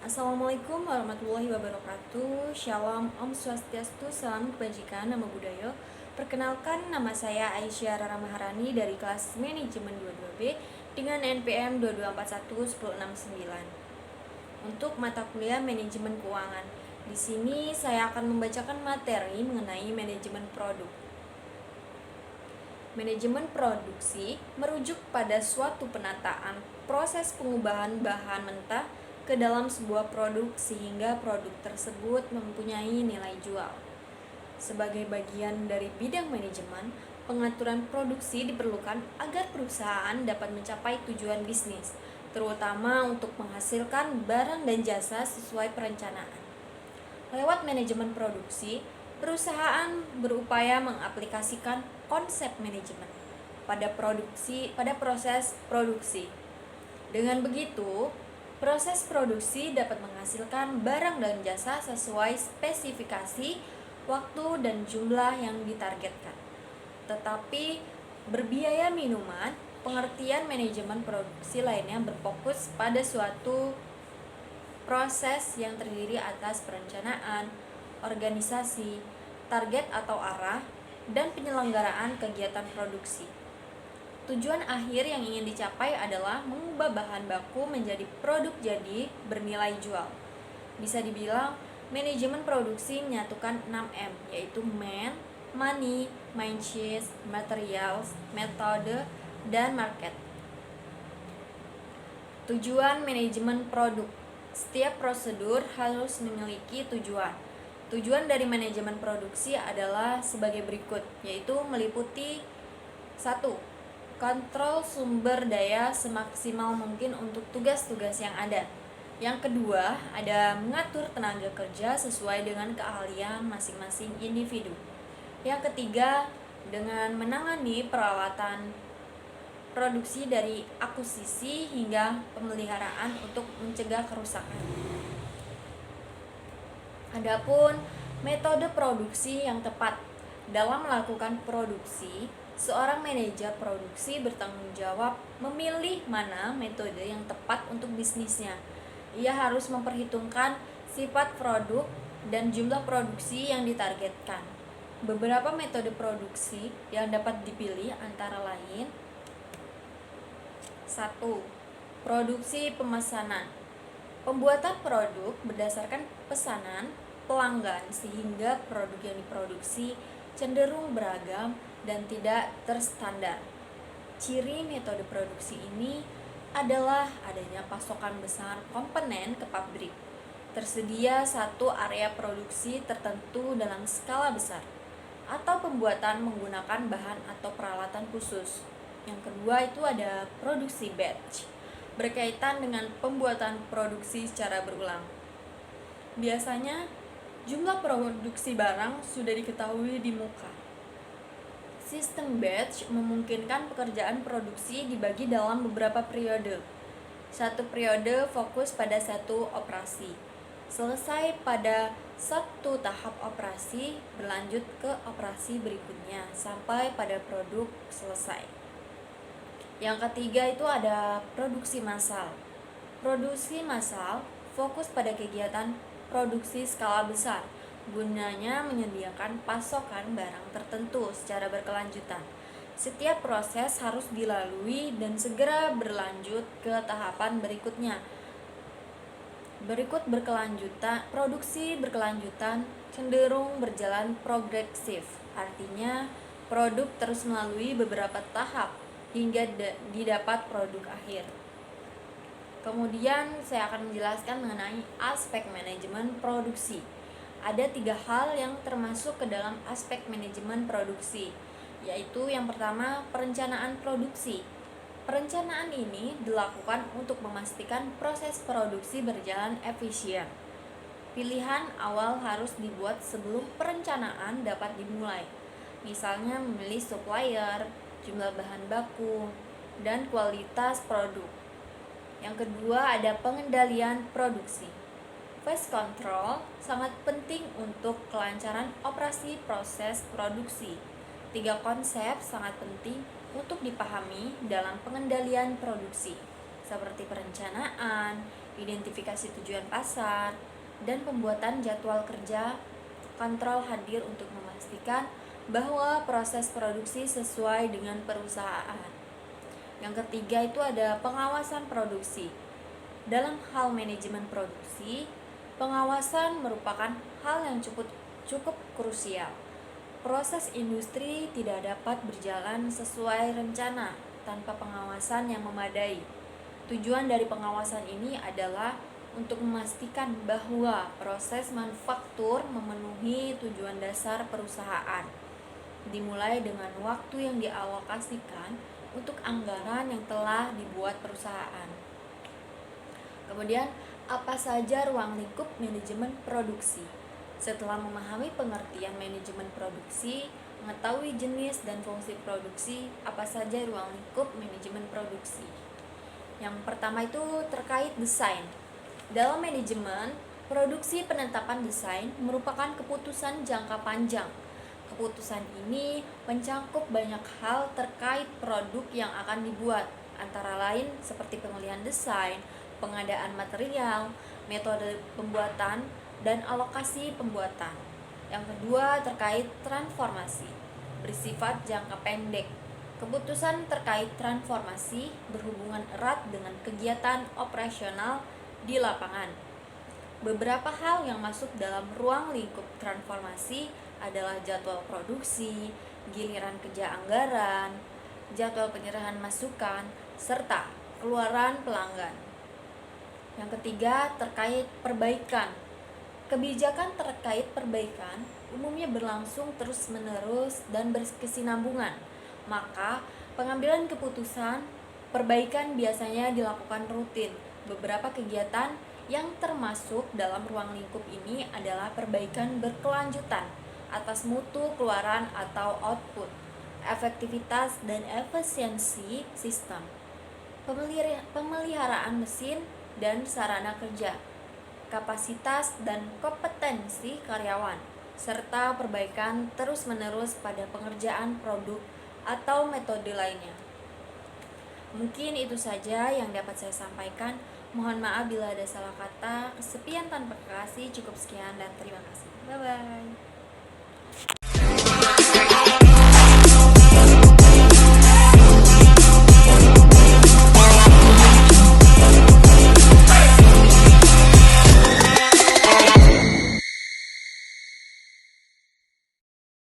Assalamualaikum warahmatullahi wabarakatuh. Shalom, Om Swastiastu, salam kebajikan, nama budaya. Perkenalkan, nama saya Aisyah Rara Maharani dari kelas Manajemen 22B dengan NPM 2241169 untuk mata kuliah Manajemen Keuangan. Di sini saya akan membacakan materi mengenai manajemen produk. Manajemen produksi merujuk pada suatu penataan proses pengubahan bahan mentah ke dalam sebuah produk sehingga produk tersebut mempunyai nilai jual. Sebagai bagian dari bidang manajemen, pengaturan produksi diperlukan agar perusahaan dapat mencapai tujuan bisnis, terutama untuk menghasilkan barang dan jasa sesuai perencanaan. Lewat manajemen produksi, perusahaan berupaya mengaplikasikan konsep manajemen pada proses produksi. Dengan begitu, proses produksi dapat menghasilkan barang dan jasa sesuai spesifikasi, waktu, dan jumlah yang ditargetkan. Tetapi berbiaya minuman, pengertian manajemen produksi lainnya berfokus pada suatu proses yang terdiri atas perencanaan, organisasi, target atau arah, dan penyelenggaraan kegiatan produksi. Tujuan akhir yang ingin dicapai adalah mengubah bahan baku menjadi produk jadi bernilai jual. Bisa dibilang, manajemen produksi menyatukan 6M, yaitu man, money, mindset, materials, metode, dan market. Tujuan manajemen produk. Setiap prosedur harus memiliki tujuan. Tujuan dari manajemen produksi adalah sebagai berikut, yaitu meliputi 1. Kontrol sumber daya semaksimal mungkin untuk tugas-tugas yang ada. Yang kedua, ada mengatur tenaga kerja sesuai dengan keahlian masing-masing individu. Yang ketiga, dengan menangani peralatan produksi dari akuisisi hingga pemeliharaan untuk mencegah kerusakan. Adapun metode produksi yang tepat dalam melakukan produksi, seorang manajer produksi bertanggung jawab memilih mana metode yang tepat untuk bisnisnya. Ia harus memperhitungkan sifat produk dan jumlah produksi yang ditargetkan. Beberapa metode produksi yang dapat dipilih antara lain: 1. Produksi pemesanan. Pembuatan produk berdasarkan pesanan pelanggan sehingga produk yang diproduksi cenderung beragam dan tidak terstandar. Ciri metode produksi ini adalah adanya pasokan besar komponen ke pabrik. Tersedia satu area produksi tertentu dalam skala besar, atau pembuatan menggunakan bahan atau peralatan khusus. Yang kedua itu ada produksi batch, berkaitan dengan pembuatan produksi secara berulang. Biasanya jumlah produksi barang sudah diketahui di muka. Sistem batch memungkinkan pekerjaan produksi dibagi dalam beberapa periode. Satu periode fokus pada satu operasi. Selesai pada satu tahap operasi, berlanjut ke operasi berikutnya sampai pada produk selesai. Yang ketiga itu ada produksi massal. Produksi massal fokus pada kegiatan produksi skala besar. Gunanya menyediakan pasokan barang tertentu secara berkelanjutan. Setiap proses harus dilalui dan segera berlanjut ke tahapan berikutnya. Produksi berkelanjutan cenderung berjalan progresif. Artinya, produk terus melalui beberapa tahap hingga didapat produk akhir. Kemudian saya akan menjelaskan mengenai aspek manajemen produksi. Ada 3 hal yang termasuk ke dalam aspek manajemen produksi, yaitu yang pertama, perencanaan produksi. Perencanaan ini dilakukan untuk memastikan proses produksi berjalan efisien. Pilihan awal harus dibuat sebelum perencanaan dapat dimulai. Misalnya memilih supplier, jumlah bahan baku, dan kualitas produk. Yang kedua ada pengendalian produksi. Phase control sangat penting untuk kelancaran operasi proses produksi. 3 konsep sangat penting untuk dipahami dalam pengendalian produksi, seperti perencanaan, identifikasi tujuan pasar, dan pembuatan jadwal kerja kontrol hadir untuk memastikan bahwa proses produksi sesuai dengan perusahaan. Yang ketiga itu ada pengawasan produksi. Dalam hal manajemen produksi, pengawasan merupakan hal yang cukup krusial. Proses industri tidak dapat berjalan sesuai rencana tanpa pengawasan yang memadai. Tujuan dari pengawasan ini adalah untuk memastikan bahwa proses manufaktur memenuhi tujuan dasar perusahaan, dimulai dengan waktu yang dialokasikan untuk anggaran yang telah dibuat perusahaan. Kemudian, apa saja ruang lingkup manajemen produksi? Setelah memahami pengertian manajemen produksi, mengetahui jenis dan fungsi produksi, apa saja ruang lingkup manajemen produksi? Yang pertama itu terkait desain. Dalam manajemen produksi, penetapan desain merupakan keputusan jangka panjang. Keputusan ini mencakup banyak hal terkait produk yang akan dibuat, antara lain seperti pemilihan desain, pengadaan material, metode pembuatan, dan alokasi pembuatan. Yang kedua terkait transformasi, bersifat jangka pendek. Keputusan terkait transformasi berhubungan erat dengan kegiatan operasional di lapangan. Beberapa hal yang masuk dalam ruang lingkup transformasi adalah jadwal produksi, giliran kerja anggaran, jadwal penyerahan masukan, serta keluaran pelanggan. Yang ketiga terkait perbaikan. Kebijakan terkait perbaikan umumnya berlangsung terus-menerus dan berkesinambungan. Maka, pengambilan keputusan perbaikan biasanya dilakukan rutin. Beberapa kegiatan yang termasuk dalam ruang lingkup ini adalah perbaikan berkelanjutan atas mutu keluaran atau output, efektivitas dan efisiensi sistem, pemeliharaan mesin dan sarana kerja, kapasitas dan kompetensi karyawan, serta perbaikan terus-menerus pada pengerjaan produk atau metode lainnya. Mungkin itu saja yang dapat saya sampaikan. Mohon maaf bila ada salah kata. Kesepian tanpa kekasih. Cukup sekian dan terima kasih. Bye-bye.